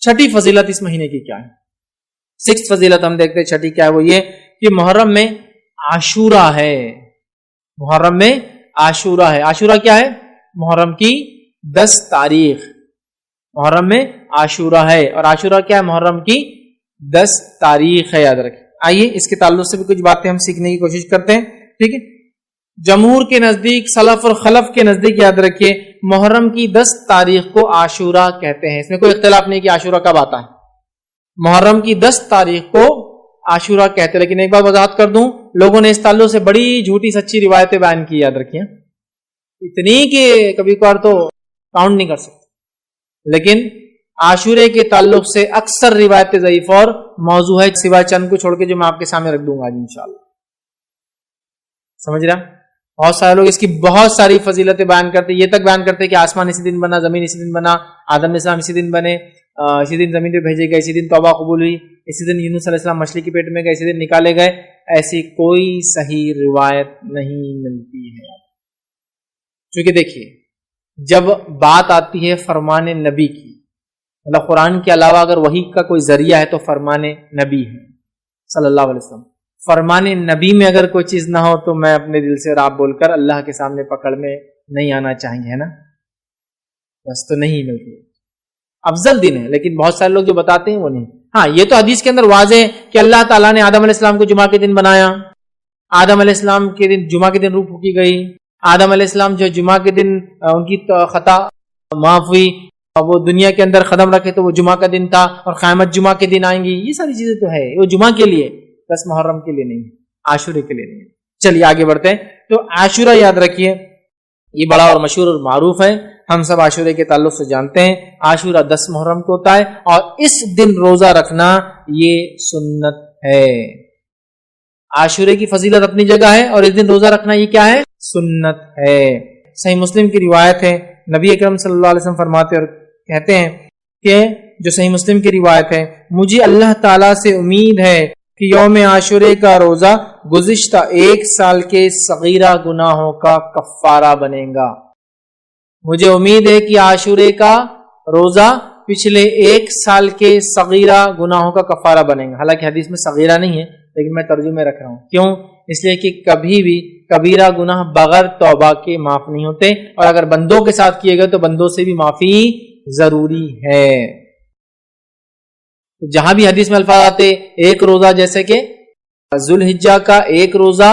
چھٹی فضیلت اس مہینے کی کیا ہے؟ سکس فضیلت ہم دیکھتے ہیں، چھٹی کیا ہے؟ وہ یہ کہ محرم میں عاشورہ ہے. محرم میں عاشورہ ہے. عاشورہ کیا ہے؟ محرم کی 10 تاریخ. محرم میں عاشورہ ہے، اور عاشورہ کیا ہے؟ محرم کی 10 تاریخ ہے، یاد رکھیں. آئیے اس کے تعلق سے بھی کچھ باتیں ہم سیکھنے کی کوشش کرتے ہیں. ٹھیک ہے، جمہور کے نزدیک، سلف اور خلف کے نزدیک یاد رکھیے محرم کی 10 تاریخ کو عاشورہ کہتے ہیں. اس میں کوئی اختلاف نہیں کہ عاشورہ کب آتا ہے. محرم کی 10 تاریخ کو عاشورہ کہتے ہیں. لیکن ایک بات وضاحت کر دوں، لوگوں نے اس تعلق سے بڑی جھوٹی سچی روایتیں بیان کی، یاد رکھیے اتنی کہ کبھی کبھار تو کاؤنٹ نہیں کر سکتے. لیکن عاشورے کے تعلق سے اکثر روایتیں ضعیف اور موضوع ہے، سوائے چند کو چھوڑ کے جو میں آپ کے سامنے رکھ دوں گا آج انشاءاللہ. سمجھ رہا؟ بہت سارے لوگ اس کی بہت ساری فضیلتیں بیان کرتے، یہ تک بیان کرتے کہ آسمان اسی دن بنا، زمین اسی دن بنا، آدم علیہ السلام اسی دن بنے، اسی دن زمین پہ بھیجے گئے، اسی دن توبہ قبول ہوئی، اسی دن یونس علیہ السلام مچھلی کے پیٹ میں گئے، اسی دن نکالے گئے. ایسی کوئی صحیح روایت نہیں ملتی ہے. چونکہ دیکھیے جب بات آتی ہے فرمان نبی کی، مطلب قرآن کے علاوہ اگر وحی کا کوئی ذریعہ ہے تو فرمان نبی ہے صلی اللہ علیہ وسلم. فرمان نبی میں اگر کوئی چیز نہ ہو تو میں اپنے دل سے راب بول کر اللہ کے سامنے پکڑ میں نہیں آنا چاہیں گے، ہے نا؟ بس تو نہیں ملتی. افضل دن ہے، لیکن بہت سارے لوگ جو بتاتے ہیں وہ نہیں. ہاں یہ تو حدیث کے اندر واضح ہے کہ اللہ تعالیٰ نے آدم علیہ السلام کو جمعہ کے دن بنایا، آدم علیہ السلام کے دن جمعہ کے دن روح پھونکی گئی، آدم علیہ السلام جو جمعہ کے دن ان کی خطا معاف ہوئی، وہ دنیا کے اندر قدم رکھے تو وہ جمعہ کا دن تھا، اور قیامت جمعہ کے دن آئیں گی. یہ ساری چیزیں تو ہے، وہ جمعہ کے لیے، بس محرم کے لیے نہیں، عاشورے کے لیے نہیں. چلیے آگے بڑھتے ہیں. تو عاشورہ یاد رکھیے یہ بڑا اور مشہور اور معروف ہے، ہم سب عاشورے کے تعلق سے جانتے ہیں. عاشورہ 10 محرم کو ہوتا ہے، اور اس دن روزہ رکھنا یہ سنت ہے. عاشورے کی فضیلت اپنی جگہ ہے، اور اس دن روزہ رکھنا یہ کیا ہے؟ سنت ہے. صحیح مسلم کی روایت ہے، نبی اکرم صلی اللہ علیہ وسلم فرماتے اور کہتے ہیں کہ جو صحیح مسلم کی روایت ہے، مجھے اللہ تعالیٰ سے امید ہے کہ یوم عاشورے کا روزہ گزشتہ 1 سال کے صغیرہ گناہوں کا کفارہ بنے گا. مجھے امید ہے کہ عاشورے کا روزہ پچھلے 1 سال کے صغیرہ گناہوں کا کفارہ بنے گا. حالانکہ حدیث میں صغیرہ نہیں ہے، لیکن میں ترجمے رکھ رہا ہوں. کیوں؟ اس لیے کہ کبھی بھی کبیرہ گناہ بغیر توبہ کے معاف نہیں ہوتے، اور اگر بندوں کے ساتھ کیے گئے تو بندوں سے بھی معافی ضروری ہے. جہاں بھی حدیث میں الفاظ آتے ایک روزہ، جیسے کہ ذوالحجہ کا 1 روزہ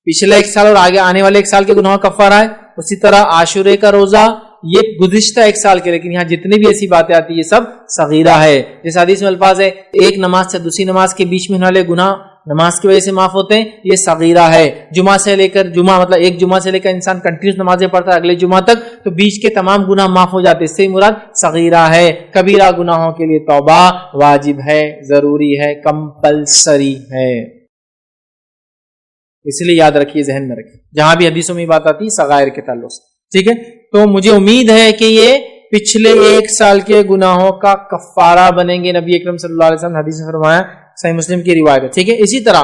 پچھلے 1 سال اور آگے آنے والے 1 سال کے گناہ کفارہ ہے، اسی طرح عاشورے کا روزہ یہ گزشتہ 1 سال کے. لیکن یہاں جتنی بھی ایسی باتیں آتی ہیں یہ سب صغیرہ ہے. جیسے حدیث میں الفاظ ہے ایک نماز سے دوسری نماز کے بیچ میں ہونے والے گناہ نماز کی وجہ سے معاف ہوتے ہیں، یہ صغیرہ ہے. جمعہ سے لے کر جمعہ، مطلب ایک جمعہ سے لے کر انسان کنٹینیوس نمازیں پڑھتا ہے اگلے جمعہ تک، تو بیچ کے تمام گناہ معاف ہو جاتے، اس سے مراد صغیرہ ہے. کبیرہ گناہوں کے لیے توبہ واجب ہے، ضروری ہے، کمپلسری ہے. اس لیے یاد رکھیے، ذہن میں رکھیے جہاں بھی حدیثوں میں بات آتی ہے صغائر کے تعلق سے. ٹھیک ہے، تو مجھے امید ہے کہ یہ پچھلے 1 سال کے گناہوں کا کفارہ بنیں گے. نبی اکرم صلی اللہ علیہ وسلم حدیث میں فرمایا، صحیح مسلم کی روایت ہے. ٹھیک ہے، اسی طرح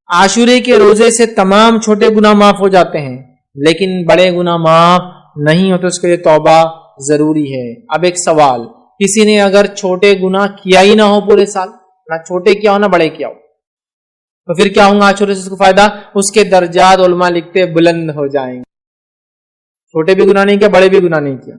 عاشورے کے روزے سے تمام چھوٹے گناہ معاف ہو جاتے ہیں، لیکن بڑے گناہ معاف نہیں ہوتے، اس کے لیے توبہ ضروری ہے. اب ایک سوال، کسی نے اگر چھوٹے گناہ کیا ہی نہ ہو پورے سال، نہ چھوٹے کیا ہو نہ بڑے کیا ہو، تو پھر کیا ہوگا عاشورے سے اس کو فائدہ؟ اس کے درجات علماء لکھتے بلند ہو جائیں گے. چھوٹے بھی گناہ نہیں کیا، بڑے بھی گناہ نہیں کیا،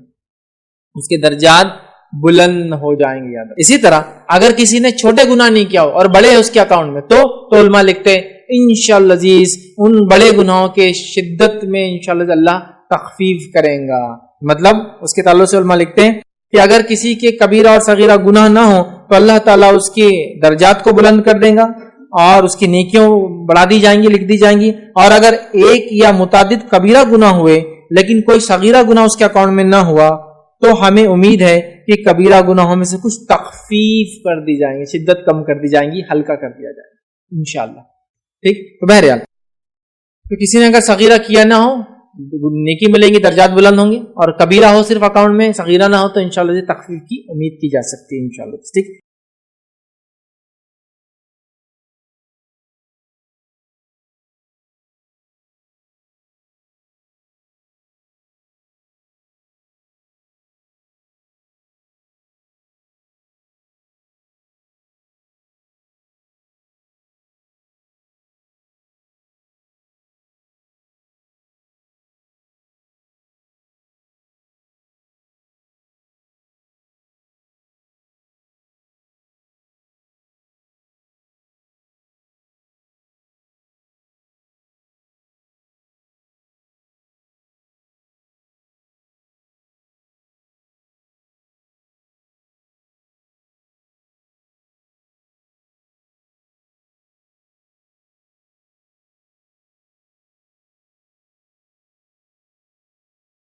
اس کے درجات بلند ہو جائیں گے. یاد. اسی طرح اگر کسی نے چھوٹے گناہ نہیں کیا ہو اور بڑے ہیں اس کے اکاؤنٹ میں، تو علماء لکھتے انشاءاللہ عزیز ان بڑے گناہوں کے شدت میں انشاءاللہ اللہ تخفیف کریں گا. مطلب اس کے تعلق سے علماء لکھتے ہیں کہ اگر کسی کے کبیرہ اور صغیرہ گناہ نہ ہو تو اللہ تعالیٰ اس کے درجات کو بلند کر دے گا، اور اس کی نیکیوں بڑھا دی جائیں گی، لکھ دی جائیں گی. اور اگر ایک یا متعدد کبیرہ گناہ ہوئے لیکن کوئی صغیرہ گناہ اس کے اکاؤنٹ میں نہ ہوا، تو ہمیں امید ہے کہ کبیرہ گناہوں میں سے کچھ تخفیف کر دی جائیں گی، شدت کم کر دی جائیں گی، ہلکا کر دیا جائے گا انشاءاللہ. ٹھیک. تو بہرحال تو کسی نے اگر صغیرہ کیا نہ ہو نیکی ملیں گی، درجات بلند ہوں گے، اور کبیرہ ہو صرف اکاؤنٹ میں، صغیرہ نہ ہو تو انشاءاللہ تخفیف کی امید کی جا سکتی ہے انشاءاللہ. ٹھیک.